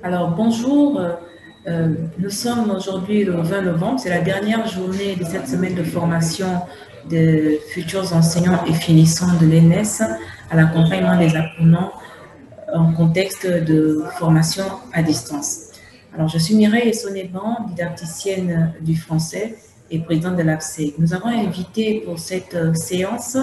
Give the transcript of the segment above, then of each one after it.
Alors, bonjour. Nous sommes aujourd'hui le 20 novembre. C'est la dernière journée de cette semaine de formation des futurs enseignants et finissants de l'ENS à l'accompagnement des apprenants en contexte de formation à distance. Alors, je suis Mireille Essoneban, didacticienne du français et présidente de l'APSEC. Nous avons invité pour cette séance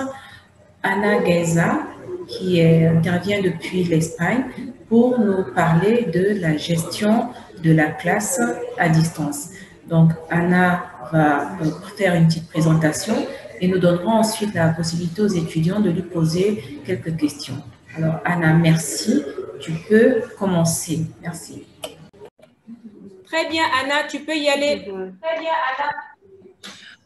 Anna Geza, qui intervient depuis l'Espagne pour nous parler de la gestion de la classe à distance. Donc, Anna va faire une petite présentation et nous donnerons ensuite la possibilité aux étudiants de lui poser quelques questions. Alors, Anna, merci. Tu peux commencer. Merci. Très bien, Anna, tu peux y aller. Très bien, Anna.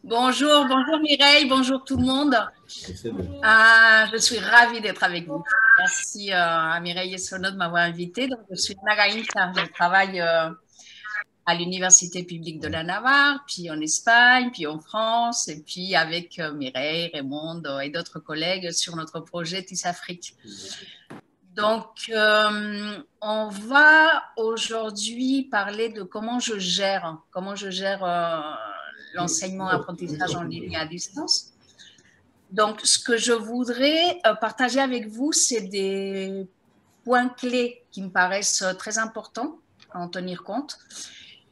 Bonjour Mireille, bonjour tout le monde. Je suis ravie d'être avec vous. Merci à Mireille Essoneban de m'avoir invitée. Donc, je suis Anna Gainza, je travaille à l'Université publique de la Navarre, puis en Espagne, puis en France, et puis avec Mireille, Raymond et d'autres collègues sur notre projet TIS-Afrique. Donc, on va aujourd'hui parler de comment je gère l'enseignement-apprentissage en ligne et à distance. Donc, ce que je voudrais partager avec vous, c'est des points clés qui me paraissent très importants à en tenir compte.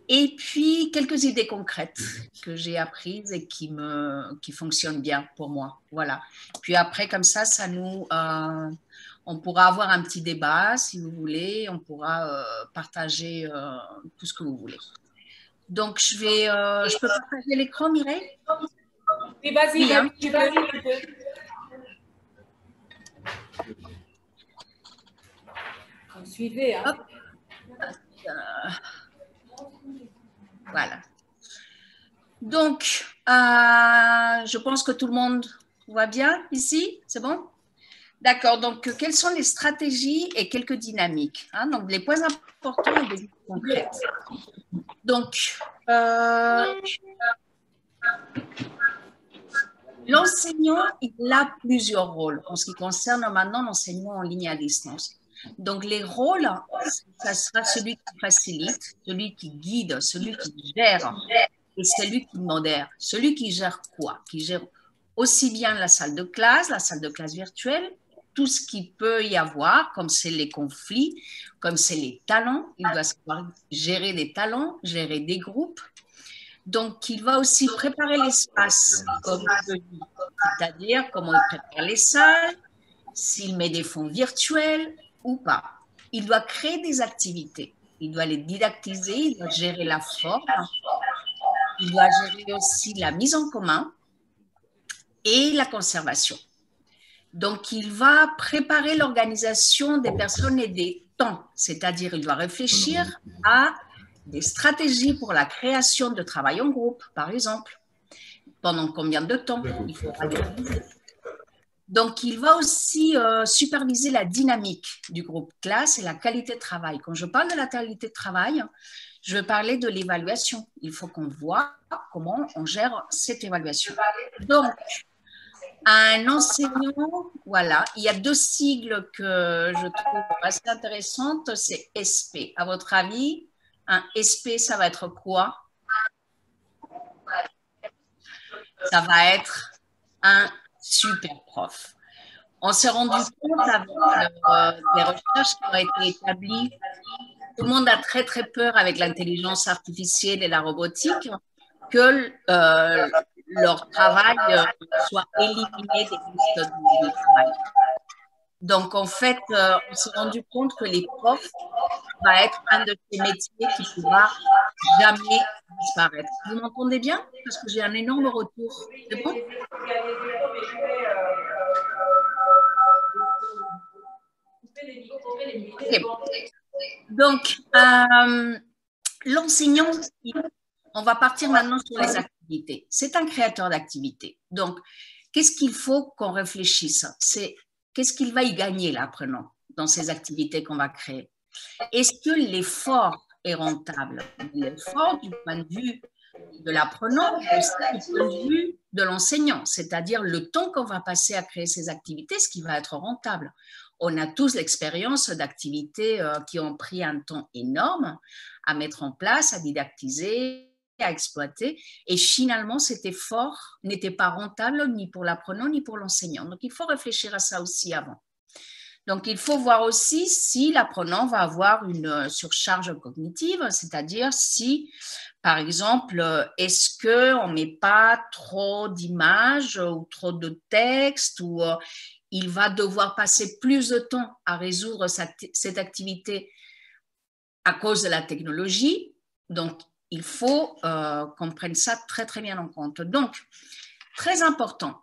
Et puis, quelques idées concrètes que j'ai apprises et qui fonctionnent bien pour moi. Voilà. Puis après, comme ça on pourra avoir un petit débat, si vous voulez. On pourra partager tout ce que vous voulez. Donc, je peux partager l'écran, Mireille? Oui, vas-y, oui, hein. tu peux. Suivez. Hein. Voilà. Donc, je pense que tout le monde voit bien ici. C'est bon? D'accord. Donc, quelles sont les stratégies et quelques dynamiques, hein? Donc, les points importants et des idées concrètes. Donc, l'enseignant, il a plusieurs rôles en ce qui concerne maintenant l'enseignement en ligne à distance. Donc, les rôles, ça sera celui qui facilite, celui qui guide, celui qui gère et celui qui modère. Celui qui gère quoi? Qui gère aussi bien la salle de classe virtuelle, tout ce qu'il peut y avoir, comme c'est les conflits, comme c'est les talents. Il doit savoir gérer des talents, gérer des groupes. Donc, il va aussi préparer l'espace, comme je dis, c'est-à-dire comment il prépare les salles, s'il met des fonds virtuels ou pas. Il doit créer des activités, il doit les didactiser, il doit gérer la forme, il doit gérer aussi la mise en commun et la conservation. Donc, il va préparer l'organisation des personnes et des temps, c'est-à-dire il doit réfléchir à des stratégies pour la création de travail en groupe, par exemple. Pendant combien de temps il faudra réaliser. Donc, il va aussi superviser la dynamique du groupe classe et la qualité de travail. Quand je parle de la qualité de travail, je veux parler de l'évaluation. Il faut qu'on voit comment on gère cette évaluation. Donc, un enseignant, voilà, il y a deux sigles que je trouve assez intéressantes, c'est SP. À votre avis, un SP, ça va être quoi? Ça va être un super prof. On s'est rendu compte avec des recherches qui ont été établies, tout le monde a très très peur avec l'intelligence artificielle et la robotique, que leur travail soit éliminé des listes de travail. Donc, en fait, on s'est rendu compte que les profs va être un de ces métiers qui ne pourra jamais disparaître. Vous m'entendez bien? Parce que j'ai un énorme retour. C'est bon? Okay. Donc, l'enseignant, on va partir maintenant sur les activités. C'est un créateur d'activités. Donc, qu'est-ce qu'il faut qu'on réfléchisse? C'est qu'est-ce qu'il va y gagner, l'apprenant, dans ces activités qu'on va créer? Est-ce que l'effort est rentable? L'effort du point de vue de l'apprenant, mais aussi du point de vue de l'enseignant, c'est-à-dire le temps qu'on va passer à créer ces activités, ce qui va être rentable. on a tous l'expérience d'activités qui ont pris un temps énorme à mettre en place, à didactiser, à exploiter. Et finalement, cet effort n'était pas rentable ni pour l'apprenant ni pour l'enseignant. Donc, il faut réfléchir à ça aussi avant. Donc, il faut voir aussi si l'apprenant va avoir une surcharge cognitive, c'est-à-dire si, par exemple, est-ce qu'on ne met pas trop d'images ou trop de textes ou il va devoir passer plus de temps à résoudre cette activité à cause de la technologie. Donc, il faut qu'on prenne ça très, très bien en compte. Donc, très important,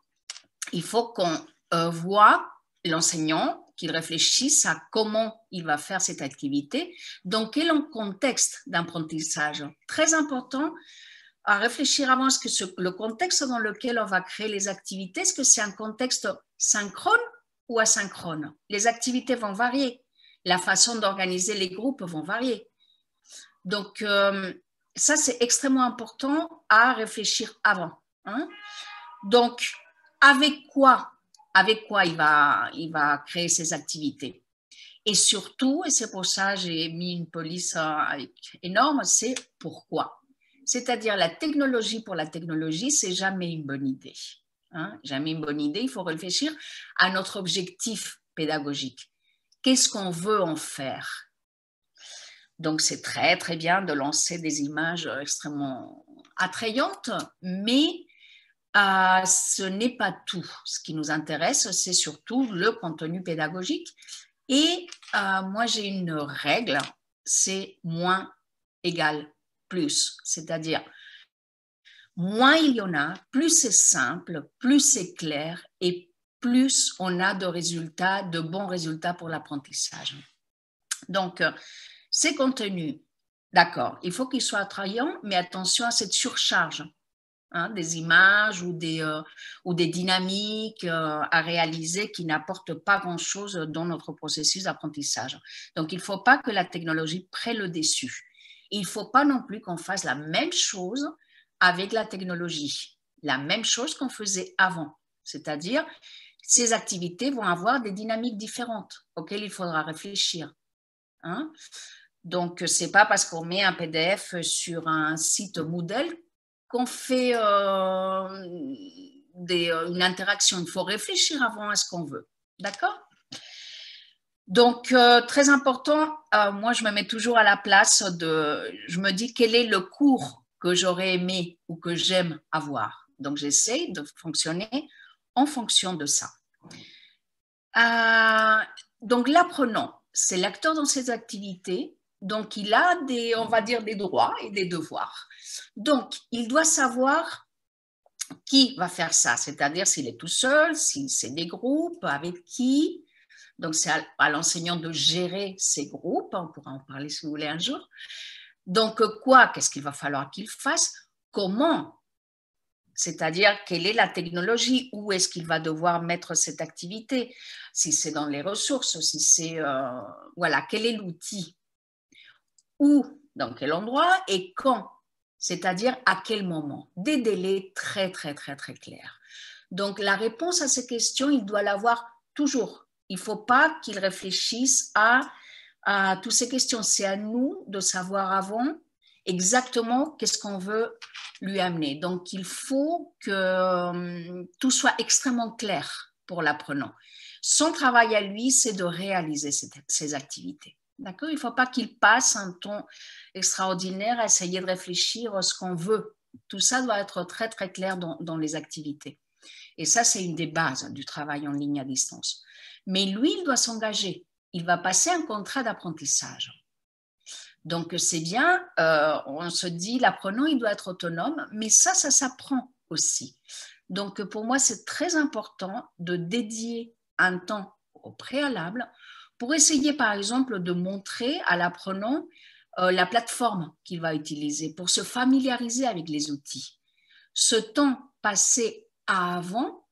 il faut qu'on voit l'enseignant, qu'il réfléchisse à comment il va faire cette activité, dans quel contexte d'apprentissage. Très important à réfléchir avant, est-ce que le contexte dans lequel on va créer les activités, est-ce que c'est un contexte synchrone ou asynchrone? Les activités vont varier, la façon d'organiser les groupes vont varier. Donc, ça, c'est extrêmement important à réfléchir avant. Hein? Donc, avec quoi il va créer ces activités? Et surtout, et c'est pour ça que j'ai mis une police énorme, c'est pourquoi. C'est-à-dire la technologie pour la technologie, c'est jamais une bonne idée. Hein? Jamais une bonne idée. Il faut réfléchir à notre objectif pédagogique. Qu'est-ce qu'on veut en faire? Donc, c'est très, très bien de lancer des images extrêmement attrayantes, mais ce n'est pas tout. Ce qui nous intéresse, c'est surtout le contenu pédagogique. Et moi, j'ai une règle, c'est moins égale plus. C'est-à-dire, moins il y en a, plus c'est simple, plus c'est clair et plus on a de résultats, de bons résultats pour l'apprentissage. Donc, ces contenus, d'accord, il faut qu'ils soient attrayants, mais attention à cette surcharge. Hein, des images ou des dynamiques à réaliser qui n'apportent pas grand-chose dans notre processus d'apprentissage. Donc, il ne faut pas que la technologie prenne le dessus. Il ne faut pas non plus qu'on fasse la même chose avec la technologie, la même chose qu'on faisait avant. C'est-à-dire, ces activités vont avoir des dynamiques différentes auxquelles il faudra réfléchir. Hein? Donc, ce n'est pas parce qu'on met un PDF sur un site Moodle qu'on fait une interaction. Il faut réfléchir avant à ce qu'on veut. D'accord? Donc, très important, moi, je me mets toujours à la place je me dis quel est le cours que j'aurais aimé ou que j'aime avoir. Donc, j'essaie de fonctionner en fonction de ça. Donc, l'apprenant, c'est l'acteur dans ses activités. Donc, il a on va dire, des droits et des devoirs. Donc, il doit savoir qui va faire ça, c'est-à-dire s'il est tout seul, si c'est des groupes, avec qui. Donc, c'est à l'enseignant de gérer ces groupes. On pourra en parler si vous voulez un jour. Donc, qu'est-ce qu'il va falloir qu'il fasse? Comment? C'est-à-dire, quelle est la technologie? Où est-ce qu'il va devoir mettre cette activité? Si c'est dans les ressources, si c'est… voilà, quel est l'outil? Où, dans quel endroit et quand, c'est-à-dire à quel moment. Des délais très, très, très, très clairs. Donc, la réponse à ces questions, il doit l'avoir toujours. Il ne faut pas qu'il réfléchisse à toutes ces questions. C'est à nous de savoir avant exactement qu'est-ce qu'on veut lui amener. Donc, il faut que tout soit extrêmement clair pour l'apprenant. Son travail à lui, c'est de réaliser ces activités. D'accord? Il ne faut pas qu'il passe un temps extraordinaire à essayer de réfléchir à ce qu'on veut. Tout ça doit être très, très clair dans les activités. Et ça, c'est une des bases du travail en ligne à distance. Mais lui, il doit s'engager. Il va passer un contrat d'apprentissage. Donc, c'est bien, on se dit, l'apprenant, il doit être autonome, mais ça s'apprend aussi. Donc, pour moi, c'est très important de dédier un temps au préalable pour essayer, par exemple, de montrer à l'apprenant la plateforme qu'il va utiliser pour se familiariser avec les outils. Ce temps passé avant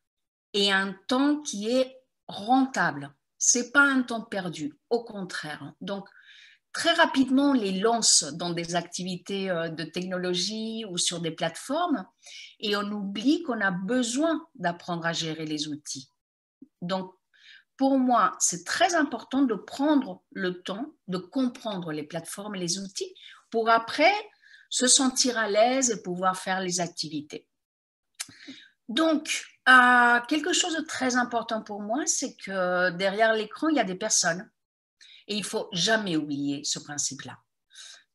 est un temps qui est rentable. Ce n'est pas un temps perdu, au contraire. Donc, très rapidement, on les lance dans des activités de technologie ou sur des plateformes et on oublie qu'on a besoin d'apprendre à gérer les outils. Donc, pour moi, c'est très important de prendre le temps de comprendre les plateformes et les outils pour après se sentir à l'aise et pouvoir faire les activités. Donc, quelque chose de très important pour moi, c'est que derrière l'écran, il y a des personnes. Et il ne faut jamais oublier ce principe-là.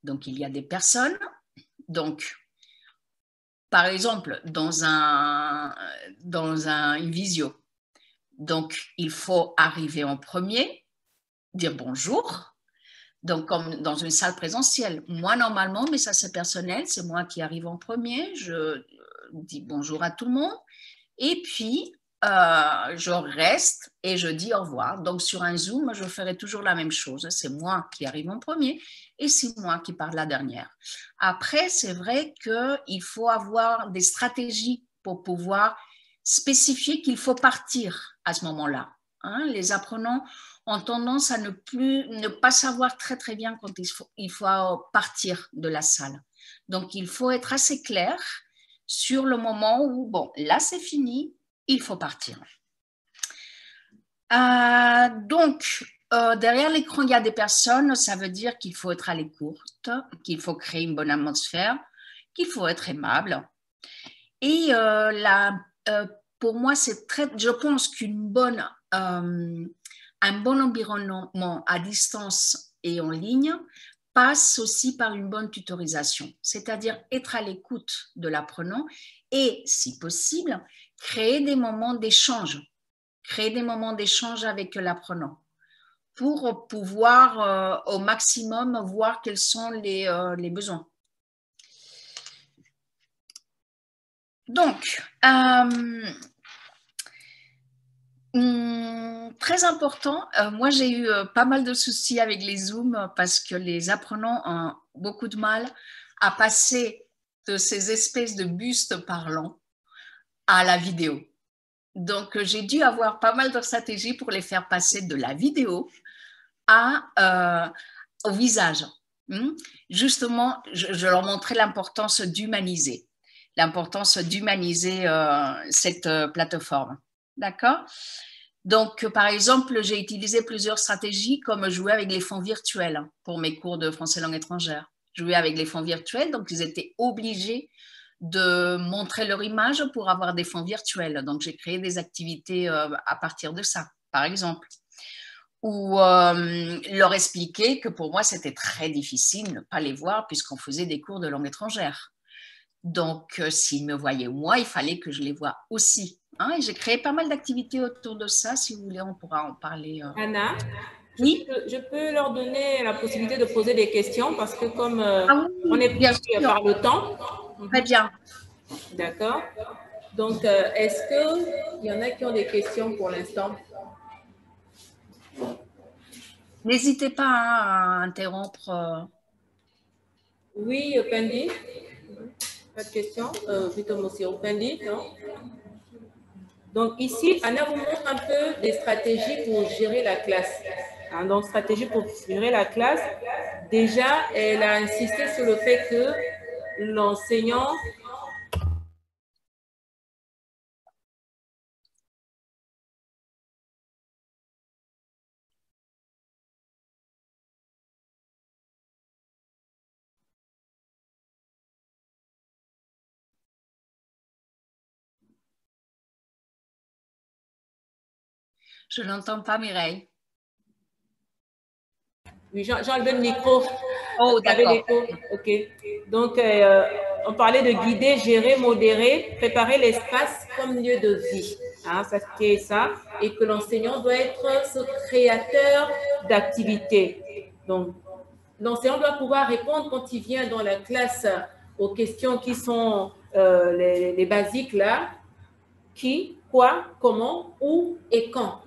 Donc, il y a des personnes. Donc, par exemple, dans une visio, donc, il faut arriver en premier, dire bonjour. Donc, comme dans une salle présentielle. Moi, normalement, mais ça c'est personnel, c'est moi qui arrive en premier, je dis bonjour à tout le monde. Et puis, je reste et je dis au revoir. Donc, sur un Zoom, je ferai toujours la même chose. C'est moi qui arrive en premier et c'est moi qui parle la dernière. Après, c'est vrai qu'il faut avoir des stratégies pour pouvoir spécifier qu'il faut partir à ce moment-là. Hein, les apprenants ont tendance à ne pas savoir très, très bien quand il faut partir de la salle. Donc, il faut être assez clair sur le moment où, bon, là, c'est fini, il faut partir. Derrière l'écran, il y a des personnes, ça veut dire qu'il faut être à l'écoute, qu'il faut créer une bonne atmosphère, qu'il faut être aimable. Et pour moi, je pense un bon environnement à distance et en ligne passe aussi par une bonne tutorisation, c'est-à-dire être à l'écoute de l'apprenant et, si possible, créer des moments d'échange avec l'apprenant pour pouvoir au maximum voir quels sont les besoins. Donc, très important, moi j'ai eu pas mal de soucis avec les Zooms parce que les apprenants ont beaucoup de mal à passer de ces espèces de bustes parlants à la vidéo. Donc j'ai dû avoir pas mal de stratégies pour les faire passer de la vidéo au visage. Justement, je leur montrais l'importance d'humaniser cette plateforme. D'accord ? Donc, par exemple, j'ai utilisé plusieurs stratégies comme jouer avec les fonds virtuels pour mes cours de français langue étrangère. Jouer avec les fonds virtuels, donc ils étaient obligés de montrer leur image pour avoir des fonds virtuels. Donc, j'ai créé des activités à partir de ça, par exemple. Ou leur expliquer que pour moi, c'était très difficile de ne pas les voir puisqu'on faisait des cours de langue étrangère. Donc, s'ils me voyaient moi, il fallait que je les voie aussi. Hein, et j'ai créé pas mal d'activités autour de ça. Si vous voulez, on pourra en parler. Anna, oui, je peux leur donner la possibilité de poser des questions parce que comme on est bien pris sûr. par le temps. Très bien. D'accord. Donc, est-ce qu'il y en a qui ont des questions pour l'instant? N'hésitez pas à interrompre. Oui, Pendi. Pas de question. Plutôt monsieur Pendi, non? Donc ici, Anna vous montre un peu des stratégies pour gérer la classe. Hein, donc, stratégie pour gérer la classe. Déjà, elle a insisté sur le fait que l'enseignant Je n'entends pas, Mireille. Oui, j'enlève le micro. Oh, d'accord. OK. Donc, on parlait de guider, gérer, modérer, préparer l'espace comme lieu de vie. Hein, c'est ça. Et que l'enseignant doit être ce créateur d'activités. Donc, l'enseignant doit pouvoir répondre quand il vient dans la classe aux questions qui sont les basiques là. Qui, quoi, comment, où et quand.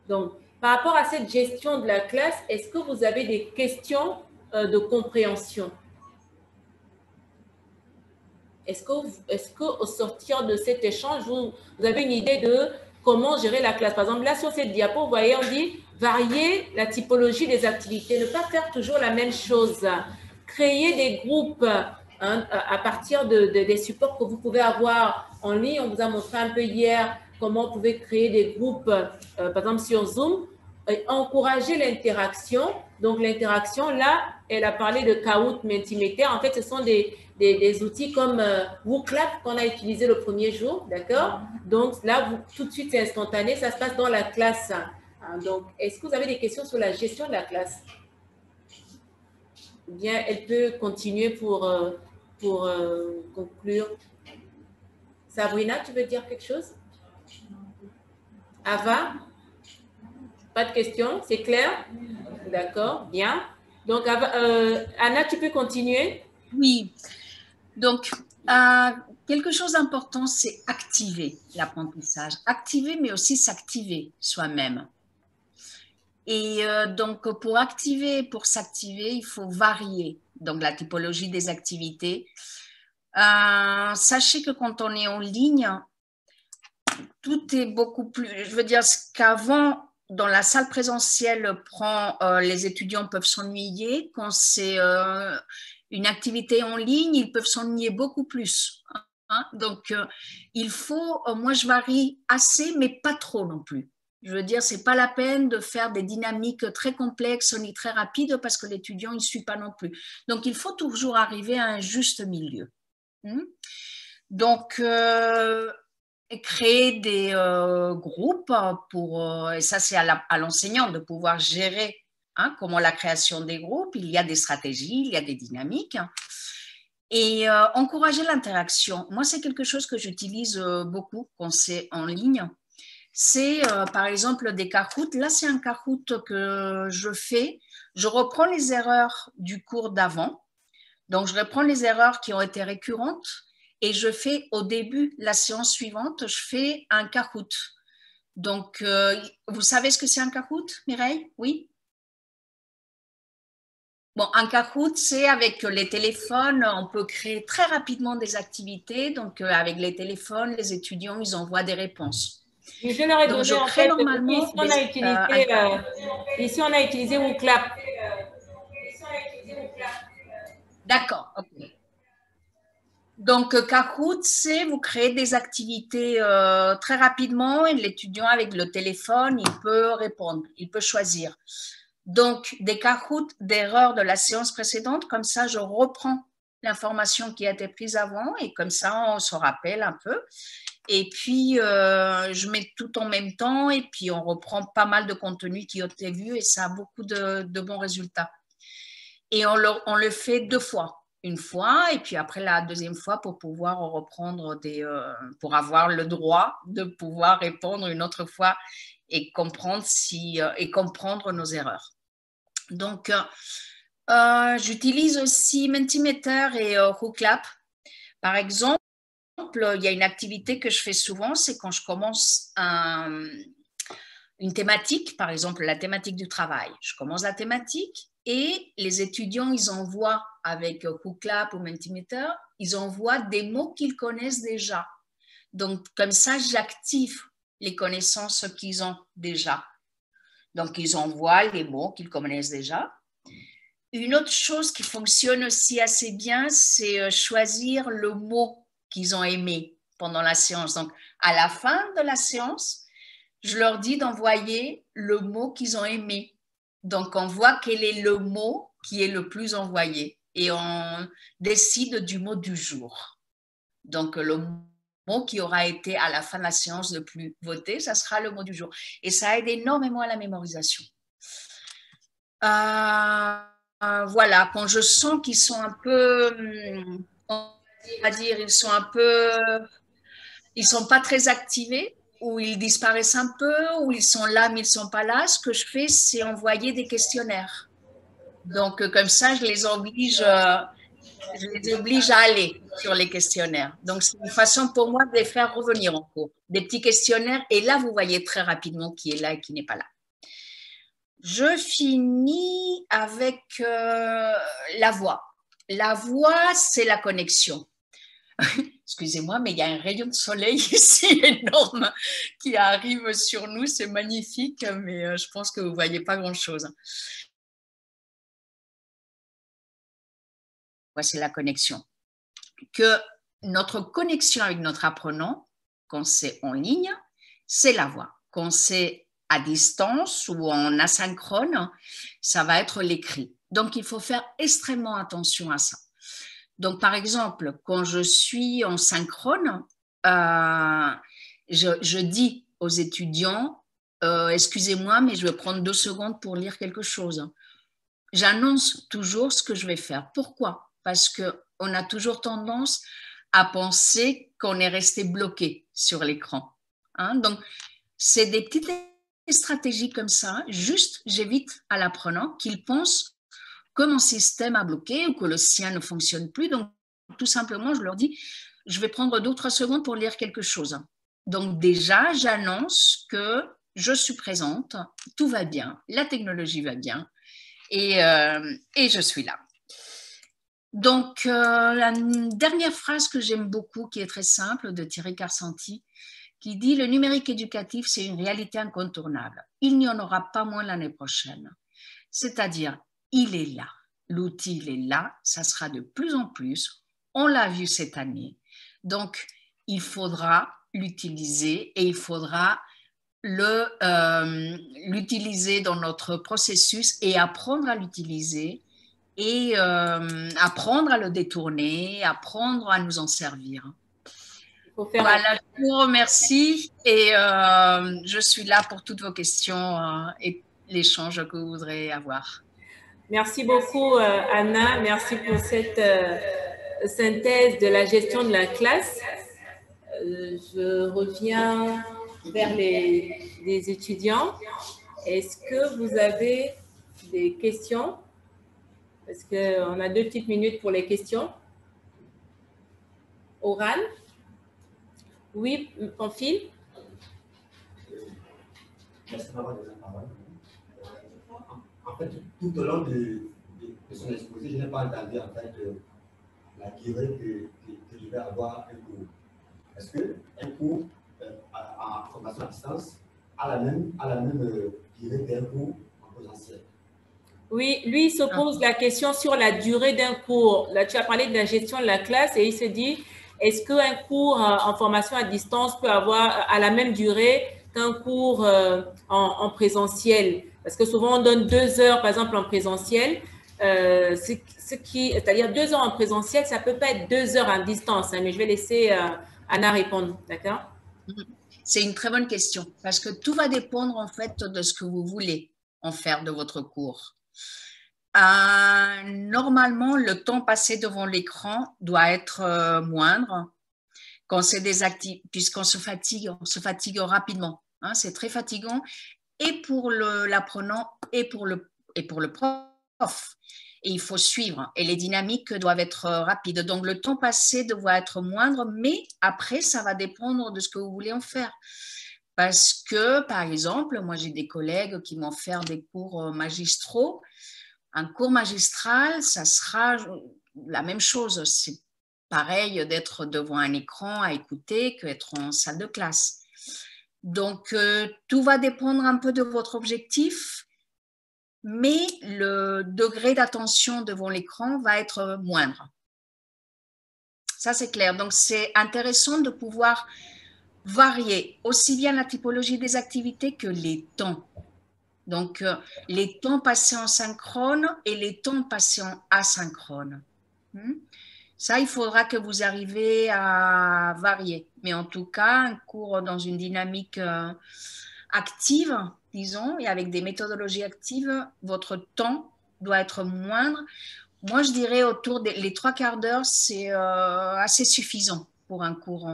Donc, par rapport à cette gestion de la classe, est-ce que vous avez des questions de compréhension? Est-ce qu'au sortir de cet échange, vous avez une idée de comment gérer la classe? Par exemple, là, sur cette diapo, vous voyez, on dit varier la typologie des activités, ne pas faire toujours la même chose, créer des groupes hein, à partir des supports que vous pouvez avoir en ligne. On vous a montré un peu hier comment vous pouvez créer des groupes, par exemple sur Zoom, et encourager l'interaction. Donc, l'interaction, là, elle a parlé de Kahoot, Mentimeter. En fait, ce sont des outils comme WooClap qu'on a utilisé le premier jour, d'accord? Donc, là, tout de suite, c'est instantané. Ça se passe dans la classe. Donc, est-ce que vous avez des questions sur la gestion de la classe? Ou bien, elle peut continuer pour conclure. Sabrina, tu veux dire quelque chose? Ava? Pas de questions, c'est clair? D'accord, bien. Donc, Anna, tu peux continuer? Oui, donc quelque chose d'important, c'est activer l'apprentissage. Activer, mais aussi s'activer soi-même. Et donc, pour activer, pour s'activer, il faut varier donc la typologie des activités. Sachez que quand on est en ligne, tout est beaucoup plus, je veux dire, qu'avant, dans la salle présentielle, les étudiants peuvent s'ennuyer. Quand c'est une activité en ligne, ils peuvent s'ennuyer beaucoup plus. Hein? Donc, il faut, moi, je varie assez, mais pas trop non plus. Je veux dire, c'est pas la peine de faire des dynamiques très complexes ni très rapides parce que l'étudiant, il ne suit pas non plus. Donc, il faut toujours arriver à un juste milieu. Donc, créer des groupes pour, et ça c'est à l'enseignant de pouvoir gérer comment la création des groupes, il y a des stratégies, il y a des dynamiques et encourager l'interaction. Moi, c'est quelque chose que j'utilise beaucoup quand c'est en ligne. C'est par exemple des Kahoot. Là, c'est un Kahoot que je fais. Je reprends les erreurs du cours d'avant. Donc, je reprends les erreurs qui ont été récurrentes et je fais au début, la séance suivante, je fais un Kahoot. Donc, vous savez ce que c'est un Kahoot, Mireille? Oui? Bon, un Kahoot, c'est avec les téléphones, on peut créer très rapidement des activités. Donc, avec les téléphones, les étudiants, ils envoient des réponses. Mais je leur ai donné, en fait, normalement ici, on a utilisé WooClap. D'accord, ok. Donc, Kahoot, c'est vous créez des activités très rapidement et l'étudiant avec le téléphone, il peut répondre, il peut choisir. Donc, des Kahoot d'erreurs de la séance précédente, comme ça, je reprends l'information qui a été prise avant et comme ça, on se rappelle un peu. Et puis, je mets tout en même temps et puis on reprend pas mal de contenu qui a été vu et ça a beaucoup de bons résultats. Et on le fait 2 fois. Une fois et puis après la deuxième fois pour pouvoir reprendre pour avoir le droit de pouvoir répondre une autre fois et comprendre nos erreurs. Donc, j'utilise aussi Mentimeter et WooClap. Par exemple, il y a une activité que je fais souvent, c'est quand je commence une thématique, par exemple la thématique du travail. Je commence la thématique et les étudiants, ils envoient avec WooClap ou Mentimeter, ils envoient des mots qu'ils connaissent déjà. Donc, comme ça, j'active les connaissances qu'ils ont déjà. Donc, ils envoient les mots qu'ils connaissent déjà. Une autre chose qui fonctionne aussi assez bien, c'est choisir le mot qu'ils ont aimé pendant la séance. Donc, à la fin de la séance, je leur dis d'envoyer le mot qu'ils ont aimé. Donc, on voit quel est le mot qui est le plus envoyé et on décide du mot du jour. Donc, le mot qui aura été à la fin de la séance le plus voté, ça sera le mot du jour. Et ça aide énormément à la mémorisation. Voilà, quand je sens qu'ils sont un peu, on va dire, ils sont pas très activés, ou ils disparaissent un peu, ou ils sont là mais ils ne sont pas là, ce que je fais, c'est envoyer des questionnaires. Donc, comme ça, je les oblige à aller sur les questionnaires. Donc, c'est une façon pour moi de les faire revenir en cours. Des petits questionnaires, et là, vous voyez très rapidement qui est là et qui n'est pas là. Je finis avec la voix. La voix, c'est la connexion. Excusez-moi, mais il y a un rayon de soleil ici énorme qui arrive sur nous. C'est magnifique, mais je pense que vous ne voyez pas grand-chose. C'est la connexion. Que notre connexion avec notre apprenant, quand c'est en ligne, c'est la voix. Quand c'est à distance ou en asynchrone, ça va être l'écrit. Donc, il faut faire extrêmement attention à ça. Donc, par exemple, quand je suis en synchrone, je dis aux étudiants, excusez-moi, mais je vais prendre 2 secondes pour lire quelque chose. J'annonce toujours ce que je vais faire. Pourquoi? Parce qu'on a toujours tendance à penser qu'on est resté bloqué sur l'écran. Hein? Donc, c'est des petites stratégies comme ça. Juste, j'évite à l'apprenant qu'il pense que mon système a bloqué ou que le sien ne fonctionne plus. Donc, tout simplement, je leur dis, je vais prendre 2 ou 3 secondes pour lire quelque chose. Donc, déjà, j'annonce que je suis présente, tout va bien, la technologie va bien et je suis là. Donc, la dernière phrase que j'aime beaucoup, qui est très simple, de Thierry Karsanti, qui dit « Le numérique éducatif, c'est une réalité incontournable. Il n'y en aura pas moins l'année prochaine. » C'est-à-dire, il est là. L'outil, il est là. Ça sera de plus en plus. On l'a vu cette année. Donc, il faudra l'utiliser et il faudra l'utiliser dans notre processus et apprendre à l'utiliser et apprendre à le détourner, apprendre à nous en servir. Voilà, je vous remercie et je suis là pour toutes vos questions et l'échange que vous voudrez avoir. Merci beaucoup, Anna. Merci pour cette synthèse de la gestion de la classe. Je reviens vers les étudiants. Est-ce que vous avez des questions? Parce qu'on a 2 petites minutes pour les questions. Oran? Oui, Pamphile? Merci d'avoir donné la parole. En fait, tout au long de son exposé, je n'ai pas entendu en fait la durée que je vais avoir un cours. Est-ce qu'un cours en formation à distance a la même durée qu'un cours en présentiel? Oui, lui, il se pose la question sur la durée d'un cours. Là, tu as parlé de la gestion de la classe et il se dit, est-ce qu'un cours en formation à distance peut avoir à la même durée qu'un cours en présentiel? Parce que souvent, on donne 2 heures, par exemple, en présentiel. C'est-à-dire 2 heures en présentiel, ça ne peut pas être 2 heures en distance. Hein, mais je vais laisser Anna répondre. D'accord? C'est une très bonne question parce que tout va dépendre en fait de ce que vous voulez en faire de votre cours. Normalement, le temps passé devant l'écran doit être moindre quand c'est désactivé, puisqu'on se fatigue rapidement. Hein, c'est très fatigant et pour l'apprenant et pour le prof. Et il faut suivre et les dynamiques doivent être rapides. Donc, le temps passé doit être moindre, mais après, ça va dépendre de ce que vous voulez en faire. Parce que, par exemple, moi, j'ai des collègues qui m'ont fait des cours magistraux. Un cours magistral, ça sera la même chose. C'est pareil d'être devant un écran à écouter qu'être en salle de classe. Donc, tout va dépendre un peu de votre objectif, mais le degré d'attention devant l'écran va être moindre. Ça, c'est clair. Donc, c'est intéressant de pouvoir varier aussi bien la typologie des activités que les temps. Donc, les temps passés en synchrone et les temps passés en asynchrone. Ça, il faudra que vous arriviez à varier. Mais en tout cas, un cours dans une dynamique active, disons, et avec des méthodologies actives, votre temps doit être moindre. Moi, je dirais autour des 3/4 d'heure, c'est assez suffisant pour un cours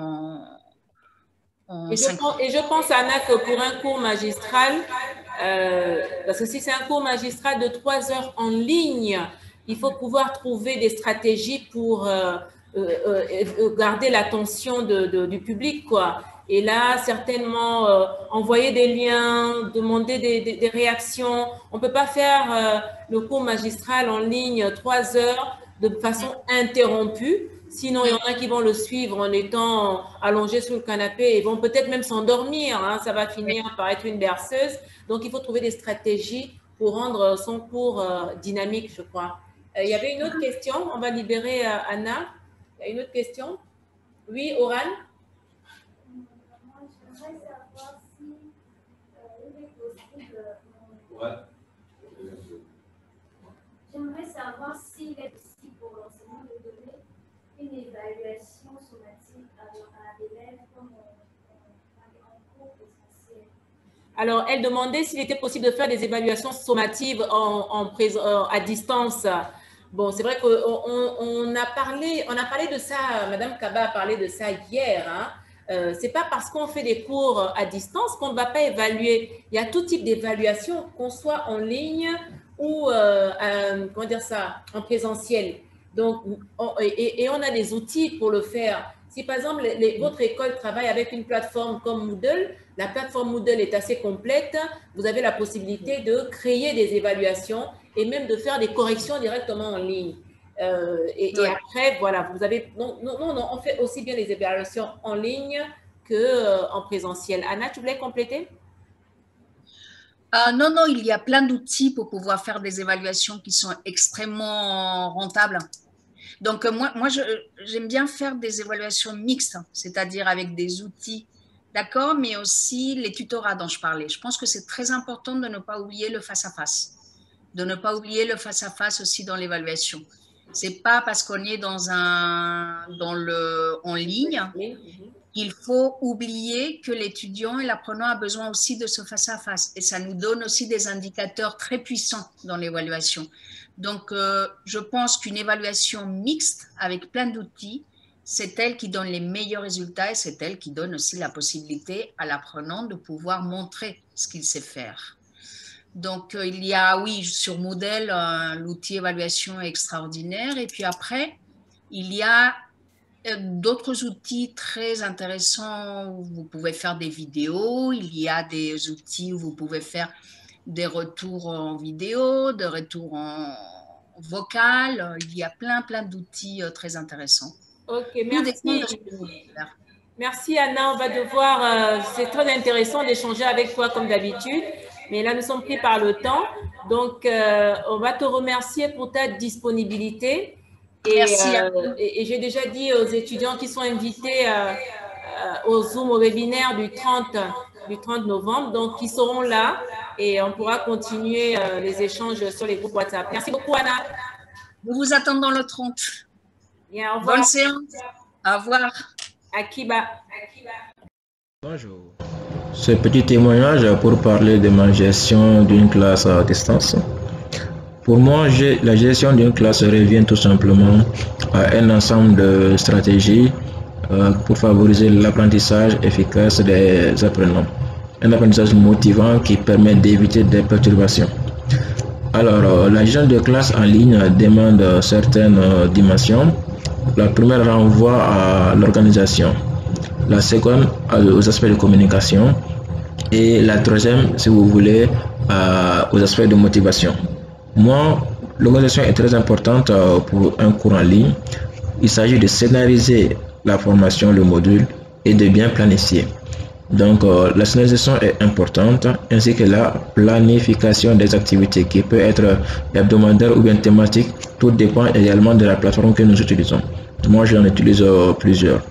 et je pense, Anna, que pour un cours magistral, parce que si c'est un cours magistral de 3 heures en ligne, il faut pouvoir trouver des stratégies pour garder l'attention du public, quoi. Et là, certainement, envoyer des liens, demander des réactions. On ne peut pas faire le cours magistral en ligne 3 heures de façon interrompue. Sinon, il y en a qui vont le suivre en étant allongés sur le canapé et vont peut-être même s'endormir. Hein. Ça va finir par être une berceuse. Donc, il faut trouver des stratégies pour rendre son cours dynamique, je crois. Il y avait une autre question. On va libérer Anna. Il y a une autre question. Oui, Oran? J'aimerais savoir J'aimerais savoir s'il est possible pour l'enseignant de donner une évaluation sommative à l'élève comme en cours présentiel. Alors, elle demandait s'il était possible de faire des évaluations sommatives à distance. Bon, c'est vrai qu'on a parlé de ça, Madame Kaba a parlé de ça hier. Hein. C'est pas parce qu'on fait des cours à distance qu'on ne va pas évaluer. Il y a tout type d'évaluation, qu'on soit en ligne ou comment dire ça, en présentiel. Donc, on a des outils pour le faire. Si par exemple, votre école travaille avec une plateforme comme Moodle, la plateforme Moodle est assez complète, vous avez la possibilité de créer des évaluations et même de faire des corrections directement en ligne. Et après, voilà, vous avez… Non, on fait aussi bien les évaluations en ligne qu'en présentiel. Anna, tu voulais compléter? Non, il y a plein d'outils pour pouvoir faire des évaluations qui sont extrêmement rentables. Donc, moi j'aime bien faire des évaluations mixtes, c'est-à-dire avec des outils, d'accord, mais aussi les tutorats dont je parlais. Je pense que c'est très important de ne pas oublier le face-à-face, de ne pas oublier le face-à-face aussi dans l'évaluation. C'est pas parce qu'on est en ligne qu'il faut oublier que l'étudiant et l'apprenant a besoin aussi de ce face-à-face. Et ça nous donne aussi des indicateurs très puissants dans l'évaluation. Donc, je pense qu'une évaluation mixte avec plein d'outils, c'est elle qui donne les meilleurs résultats et c'est elle qui donne aussi la possibilité à l'apprenant de pouvoir montrer ce qu'il sait faire. Donc, il y a, oui, sur Moodle, l'outil évaluation extraordinaire. Et puis après, il y a d'autres outils très intéressants où vous pouvez faire des vidéos. Il y a des outils où vous pouvez faire des retours en vidéo, des retours en vocal. Il y a plein d'outils très intéressants. Ok, merci. Merci Anna, on va devoir, c'est très intéressant d'échanger avec toi comme d'habitude, mais là nous sommes pris par le temps, donc on va te remercier pour ta disponibilité. Merci. Et j'ai déjà dit aux étudiants qui sont invités au Zoom, au webinaire du 30 novembre, donc ils seront là et on pourra continuer les échanges sur les groupes WhatsApp. Merci beaucoup Anna. Nous vous attendons le 30. Bien, au revoir. Bonne séance. Au revoir. Akiba. Bonjour. Ce petit témoignage pour parler de ma gestion d'une classe à distance. Pour moi, la gestion d'une classe revient tout simplement à un ensemble de stratégies pour favoriser l'apprentissage efficace des apprenants. Un apprentissage motivant qui permet d'éviter des perturbations. Alors, la gestion de classe en ligne demande certaines dimensions. La première renvoie à l'organisation, la seconde aux aspects de communication et la troisième, si vous voulez, aux aspects de motivation. Moi, l'organisation est très importante pour un cours en ligne. Il s'agit de scénariser la formation, le module et de bien planifier. Donc, la scénarisation est importante, ainsi que la planification des activités qui peut être hebdomadaire ou bien thématique. Tout dépend également de la plateforme que nous utilisons. Moi, j'en utilise plusieurs.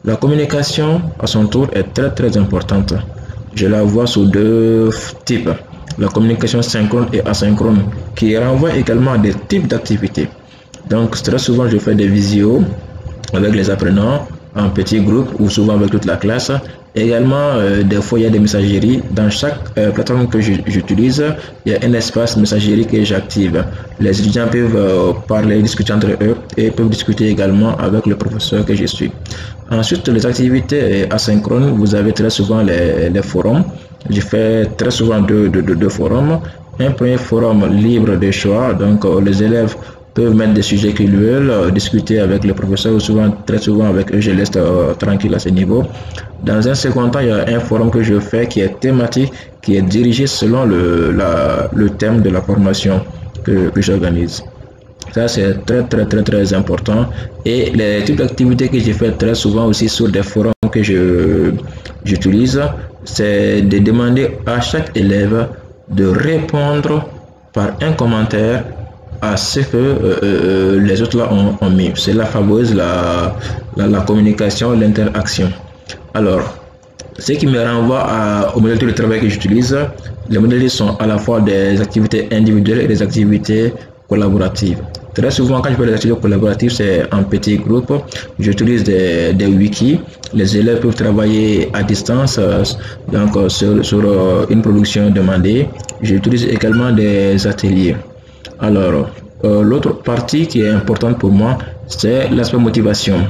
La communication, à son tour, est très importante. Je la vois sous deux types. La communication synchrone et asynchrone, qui renvoie également à des types d'activités. Donc, très souvent, je fais des visios avec les apprenants en petits groupes ou souvent avec toute la classe. Également, des fois, il y a des messageries. Dans chaque plateforme que j'utilise, il y a un espace messagerie que j'active. Les étudiants peuvent parler, discuter entre eux et peuvent discuter également avec le professeur que je suis. Ensuite, les activités asynchrones, vous avez très souvent les forums. Je fais très souvent deux forums. Un premier forum libre de choix, donc les élèves peuvent mettre des sujets qu'ils veulent, discuter avec le professeur ou très souvent avec eux, je laisse tranquille à ce niveau. Dans un second temps, il y a un forum que je fais qui est thématique, qui est dirigé selon le thème de la formation que j'organise. Ça, c'est très important. Et les types d'activités que je fais très souvent aussi sur des forums que j'utilise, c'est de demander à chaque élève de répondre par un commentaire à ce que les autres là ont mis. Cela favorise la communication, l'interaction. Alors, Ce qui me renvoie aux modalités de travail que j'utilise. Les modalités sont à la fois des activités individuelles et des activités collaboratives. Très souvent, quand je fais des activités collaboratives, c'est en petits groupes. J'utilise des wikis. Les élèves peuvent travailler à distance sur une production demandée. J'utilise également des ateliers. Alors, l'autre partie qui est importante pour moi, c'est l'aspect motivation.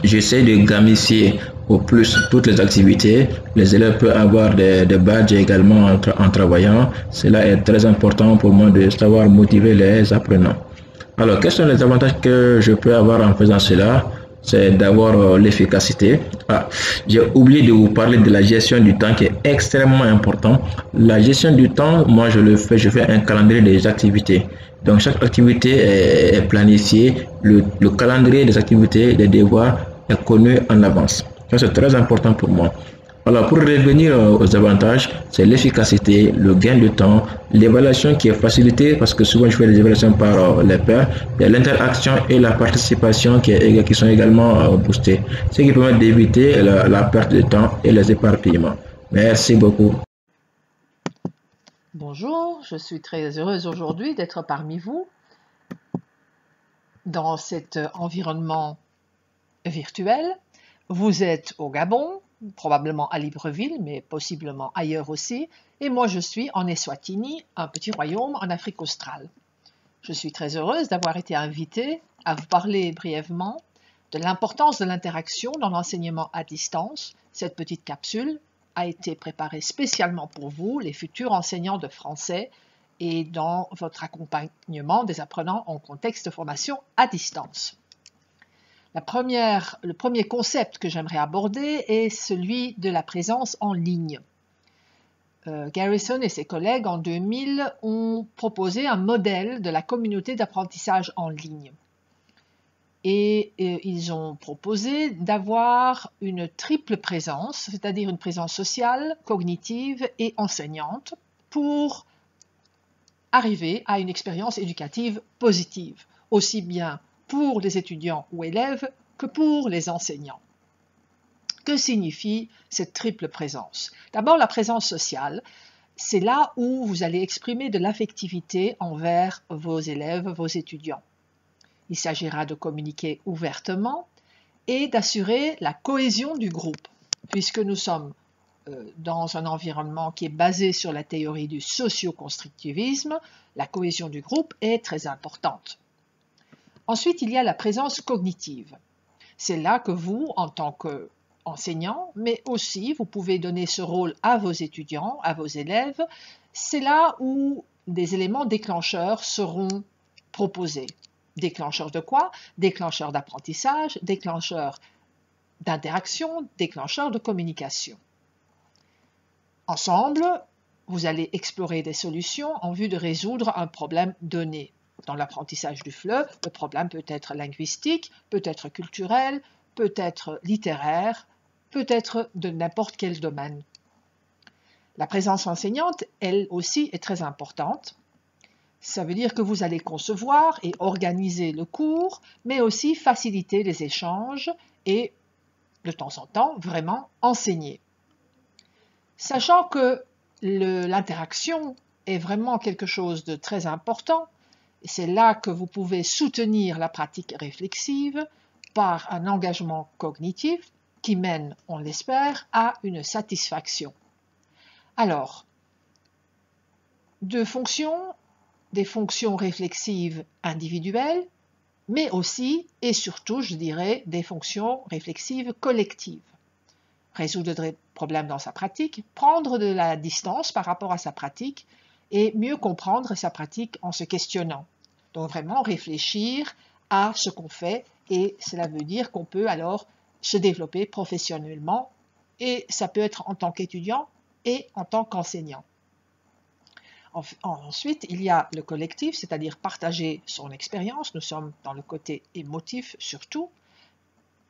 J'essaie de gamifier au plus toutes les activités. Les élèves peuvent avoir des badges également en travaillant. Cela est très important pour moi de savoir motiver les apprenants. Alors, quels sont les avantages que je peux avoir en faisant cela? C'est d'avoir l'efficacité. J'ai oublié de vous parler de la gestion du temps qui est extrêmement important. La gestion du temps, moi je fais un calendrier des activités. Donc chaque activité est planifiée, le calendrier des activités, des devoirs est connu en avance. Ça c'est très important pour moi. Alors pour revenir aux avantages, c'est l'efficacité, le gain de temps, l'évaluation qui est facilitée parce que souvent je fais des évaluations par les pairs, il y a l'interaction et la participation qui sont également boostées, ce qui permet d'éviter la perte de temps et les éparpillements. Merci beaucoup. Bonjour, je suis très heureuse aujourd'hui d'être parmi vous dans cet environnement virtuel. Vous êtes au Gabon, probablement à Libreville, mais possiblement ailleurs aussi. Et moi, je suis en Eswatini, un petit royaume en Afrique australe. Je suis très heureuse d'avoir été invitée à vous parler brièvement de l'importance de l'interaction dans l'enseignement à distance. Cette petite capsule a été préparée spécialement pour vous, les futurs enseignants de français, et dans votre accompagnement des apprenants en contexte de formation à distance. Le premier concept que j'aimerais aborder est celui de la présence en ligne. Garrison et ses collègues en 2000 ont proposé un modèle de la communauté d'apprentissage en ligne. Et ils ont proposé d'avoir une triple présence, c'est-à-dire une présence sociale, cognitive et enseignante, pour arriver à une expérience éducative positive, aussi bien pour les étudiants ou élèves que pour les enseignants. Que signifie cette triple présence? D'abord, la présence sociale, c'est là où vous allez exprimer de l'affectivité envers vos élèves, vos étudiants. Il s'agira de communiquer ouvertement et d'assurer la cohésion du groupe, puisque nous sommes dans un environnement qui est basé sur la théorie du socio-constructivisme, la cohésion du groupe est très importante. Ensuite, il y a la présence cognitive. C'est là que vous, en tant qu'enseignant, mais aussi vous pouvez donner ce rôle à vos étudiants, à vos élèves. C'est là où des éléments déclencheurs seront proposés. Déclencheurs de quoi? Déclencheurs d'apprentissage, déclencheurs d'interaction, déclencheurs de communication. Ensemble, vous allez explorer des solutions en vue de résoudre un problème donné. Dans l'apprentissage du FLE, le problème peut être linguistique, peut être culturel, peut être littéraire, peut être de n'importe quel domaine. La présence enseignante, elle aussi, est très importante. Ça veut dire que vous allez concevoir et organiser le cours, mais aussi faciliter les échanges et, de temps en temps, vraiment enseigner. Sachant que l'interaction est vraiment quelque chose de très important, c'est là que vous pouvez soutenir la pratique réflexive par un engagement cognitif qui mène, on l'espère, à une satisfaction. Alors, des fonctions réflexives individuelles, mais aussi et surtout, je dirais, des fonctions réflexives collectives. Résoudre des problèmes dans sa pratique, prendre de la distance par rapport à sa pratique et mieux comprendre sa pratique en se questionnant. Donc vraiment réfléchir à ce qu'on fait et cela veut dire qu'on peut alors se développer professionnellement et ça peut être en tant qu'étudiant et en tant qu'enseignant. Ensuite, il y a le collectif, c'est-à-dire partager son expérience. Nous sommes dans le côté émotif surtout,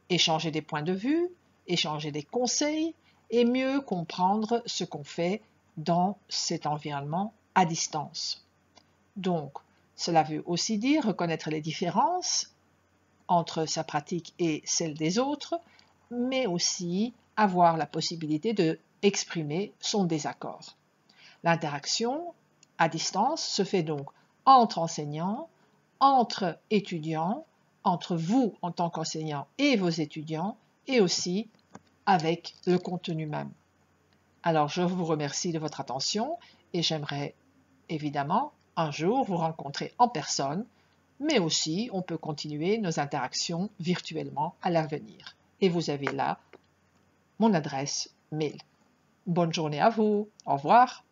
échanger des points de vue, échanger des conseils et mieux comprendre ce qu'on fait dans cet environnement à distance. Donc, cela veut aussi dire reconnaître les différences entre sa pratique et celle des autres, mais aussi avoir la possibilité d'exprimer son désaccord. L'interaction à distance se fait donc entre enseignants, entre étudiants, entre vous en tant qu'enseignant et vos étudiants, et aussi avec le contenu même. Alors, je vous remercie de votre attention et j'aimerais évidemment un jour vous rencontrer en personne, mais aussi on peut continuer nos interactions virtuellement à l'avenir. Et vous avez là mon adresse mail. Bonne journée à vous. Au revoir.